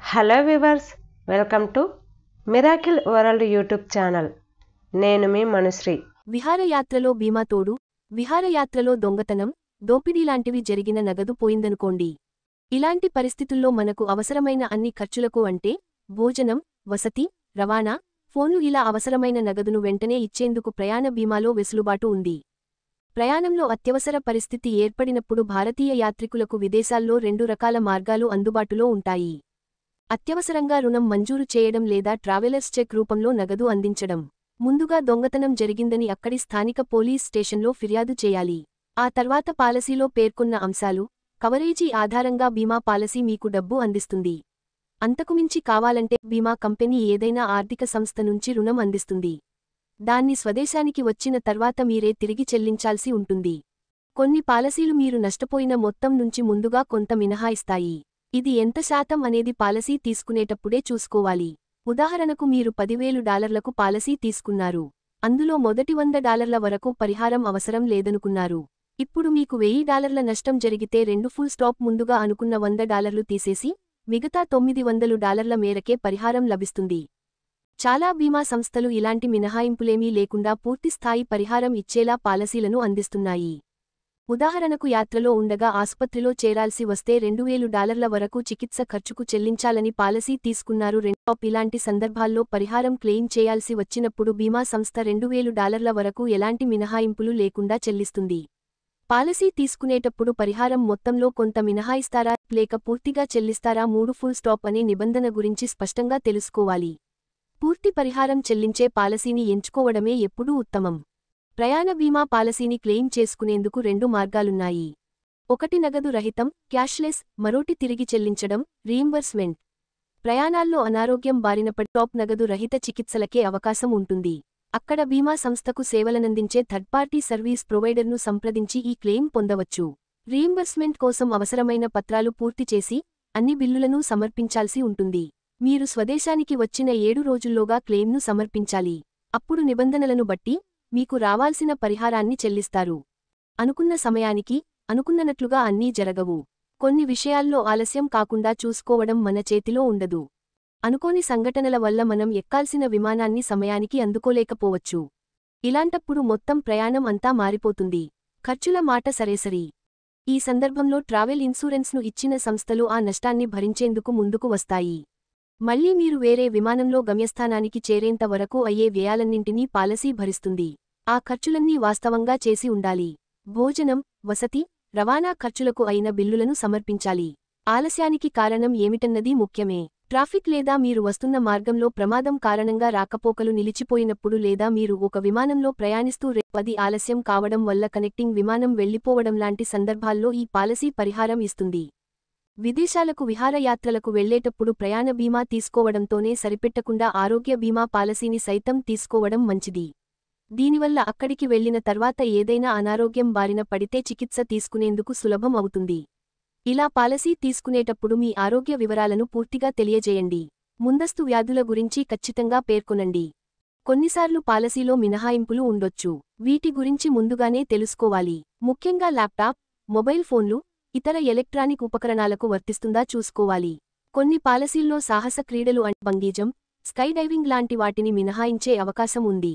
Hello viewers, welcome to miracle world YouTube channel. నేను మీ మనుశ్రీ. విహారయాత్రలో బీమా తోడు. విహారయాత్రలో దొంగతనం, దోపిడీ లాంటివి జరిగిన నగదు పోయిందనుకోండి. ఇలాంటి పరిస్థితుల్లో మనకు అవసరమైన అన్ని ఖర్చులకు అంటే భోజనం, వసతి, రవాణా, ఫోన్లు ఇలా అవసరమైన నగదును వెంటనే ఇచ్చేందుకు ప్రయాణ బీమాలో వెసులుబాటు ఉంది. ప్రయాణంలో అత్యవసర పరిస్థితి ఏర్పడినప్పుడు భారతీయ యాత్రికులకు విదేశాల్లో 2 రకాల మార్గాలు అందుబాటులో ఉంటాయి. అత్యవసరంగా రుణం మంజూరు చేయడం లేదా ట్రావెలర్స్ చెక్ రూపంలో నగదు అందించడం. ముందుగా దొంగతనం జరిగిందని అక్కడి స్థానిక పోలీస్ స్టేషన్లో ఫిర్యాదు చేయాలి. ఆ తర్వాత పాలసీలో పేర్కొన్న అంశాలు, కవరేజీ ఆధారంగా బీమా పాలసీ మీకు డబ్బు అందిస్తుంది. అంతకుమించి కావాలంటే బీమా కంపెనీ ఏదైనా ఆర్థిక సంస్థ నుంచి రుణం అందిస్తుంది. దాన్ని స్వదేశానికి వచ్చిన తర్వాత మీరే తిరిగి చెల్లించాల్సి ఉంటుంది. కొన్ని పాలసీలు మీరు నష్టపోయిన మొత్తం నుంచి ముందుగా కొంత మినహాయిస్తాయి. ఇది ఎంత శాతం అనేది పాలసీ తీసుకునేటప్పుడే చూసుకోవాలి. ఉదాహరణకు మీరు $10,000 పాలసీ తీసుకున్నారు. అందులో మొదటి $100 వరకు పరిహారం అవసరం లేదనుకున్నారు. ఇప్పుడు మీకు $1,000 నష్టం జరిగితే 2 ఫుల్ స్టాప్ ముందుగా అనుకున్న $100 తీసేసి మిగతా $900 మేరకే పరిహారం లభిస్తుంది. చాలా బీమా సంస్థలు ఇలాంటి మినహాయింపులేమీ లేకుండా పూర్తిస్థాయి పరిహారం ఇచ్చేలా పాలసీలను అందిస్తున్నాయి. ఉదాహరణకు యాత్రలో ఉండగా ఆసుపత్రిలో చేరాల్సి వస్తే $2,000 వరకు చికిత్స ఖర్చుకు చెల్లించాలని పాలసీ తీసుకున్నారు. ఇలాంటి సందర్భాల్లో పరిహారం క్లెయిమ్ చేయాల్సి వచ్చినప్పుడు బీమా సంస్థ $2,000 వరకు ఎలాంటి మినహాయింపులు లేకుండా చెల్లిస్తుంది. పాలసీ తీసుకునేటప్పుడు పరిహారం మొత్తంలో కొంత మినహాయిస్తారా లేక పూర్తిగా చెల్లిస్తారా 3 ఫుల్ స్టాప్ అనే నిబంధన గురించి స్పష్టంగా తెలుసుకోవాలి. పూర్తి పరిహారం చెల్లించే పాలసీని ఎంచుకోవడమే ఎప్పుడూ ఉత్తమం. ప్రయాణ బీమా పాలసీని క్లెయిమ్ చేసుకునేందుకు 2 మార్గాలున్నాయి. ఒకటి నగదు రహితం, క్యాష్లెస్, మరోటి తిరిగి చెల్లించడం, రీయింబర్స్మెంట్. ప్రయాణాల్లో అనారోగ్యం బారినపడి టాప్ నగదు రహిత చికిత్సలకే అవకాశం ఉంటుంది. అక్కడ బీమా సంస్థకు సేవలనందించే థర్డ్పార్టీ సర్వీస్ ప్రొవైడర్ను సంప్రదించి ఈ క్లెయిమ్ పొందవచ్చు. రీయింబర్స్మెంట్ కోసం అవసరమైన పత్రాలు పూర్తి చేసి అన్ని బిల్లులను సమర్పించాల్సి ఉంటుంది. మీరు స్వదేశానికి వచ్చిన 7 రోజుల్లోగా క్లెయిమ్ను సమర్పించాలి. అప్పుడు నిబంధనలను బట్టి మీకు రావాల్సిన పరిహారాన్ని చెల్లిస్తారు. అనుకున్న సమయానికి, అనుకున్నట్లుగా అన్నీ జరగవు. కొన్ని విషయాల్లో ఆలస్యం కాకుండా చూసుకోవడం మన చేతిలో ఉండదు. అనుకోని సంఘటనల వల్ల మనం ఎక్కాల్సిన విమానాన్ని సమయానికి అందుకోలేకపోవచ్చు. ఇలాంటప్పుడు మొత్తం ప్రయాణం అంతా మారిపోతుంది. ఖర్చుల మాట సరేసరి. ఈ సందర్భంలో ట్రావెల్ ఇన్సూరెన్స్ను ఇచ్చిన సంస్థలు ఆ నష్టాన్ని భరించేందుకు ముందుకు వస్తాయి. మళ్లీ మీరు వేరే విమానంలో గమ్యస్థానానికి చేరేంత వరకు అయ్యే వ్యయాలన్నింటినీ పాలసీ భరిస్తుంది. ఆ ఖర్చులన్నీ వాస్తవంగా చేసి ఉండాలి. భోజనం, వసతి, రవాణా ఖర్చులకు అయిన బిల్లులను సమర్పించాలి. ఆలస్యానికి కారణం ఏమిటన్నది ముఖ్యమే. ట్రాఫిక్ లేదా మీరు వస్తున్న మార్గంలో ప్రమాదం కారణంగా రాకపోకలు నిలిచిపోయినప్పుడు లేదా మీరు ఒక విమానంలో ప్రయాణిస్తూ అది ఆలస్యం కావడం వల్ల కనెక్టింగ్ విమానం వెళ్లిపోవడం లాంటి సందర్భాల్లో ఈ పాలసీ పరిహారం ఇస్తుంది. విదేశాలకు విహారయాత్రలకు వెళ్లేటప్పుడు ప్రయాణ బీమా తీసుకోవడంతోనే సరిపెట్టకుండా ఆరోగ్య బీమా పాలసీని సైతం తీసుకోవడం మంచిది. దీనివల్ల అక్కడికి వెళ్లిన తర్వాత ఏదైనా అనారోగ్యం బారిన పడితే చికిత్స తీసుకునేందుకు సులభం అవుతుంది. ఇలా పాలసీ తీసుకునేటప్పుడు మీ ఆరోగ్య వివరాలను పూర్తిగా తెలియజేయండి. ముందస్తు వ్యాధుల గురించి ఖచ్చితంగా పేర్కొనండి. కొన్నిసార్లు పాలసీలో మినహాయింపులు ఉండొచ్చు. వీటి గురించి ముందుగానే తెలుసుకోవాలి. ముఖ్యంగా ల్యాప్టాప్, మొబైల్ ఫోన్లు, ఇతర ఎలక్ట్రానిక్ ఉపకరణాలకు వర్తిస్తుందా చూసుకోవాలి. కొన్ని పాలసీల్లో సాహస క్రీడలు బంగీజం, స్కై డైవింగ్ లాంటి వాటిని మినహాయించే అవకాశం ఉంది.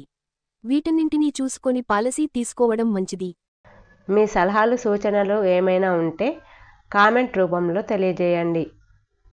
వీటన్నింటినీ చూసుకొని పాలసీ తీసుకోవడం మంచిది. మీ సలహాలు, సూచనలు ఏమైనా ఉంటే కామెంట్ రూపంలో తెలియజేయండి.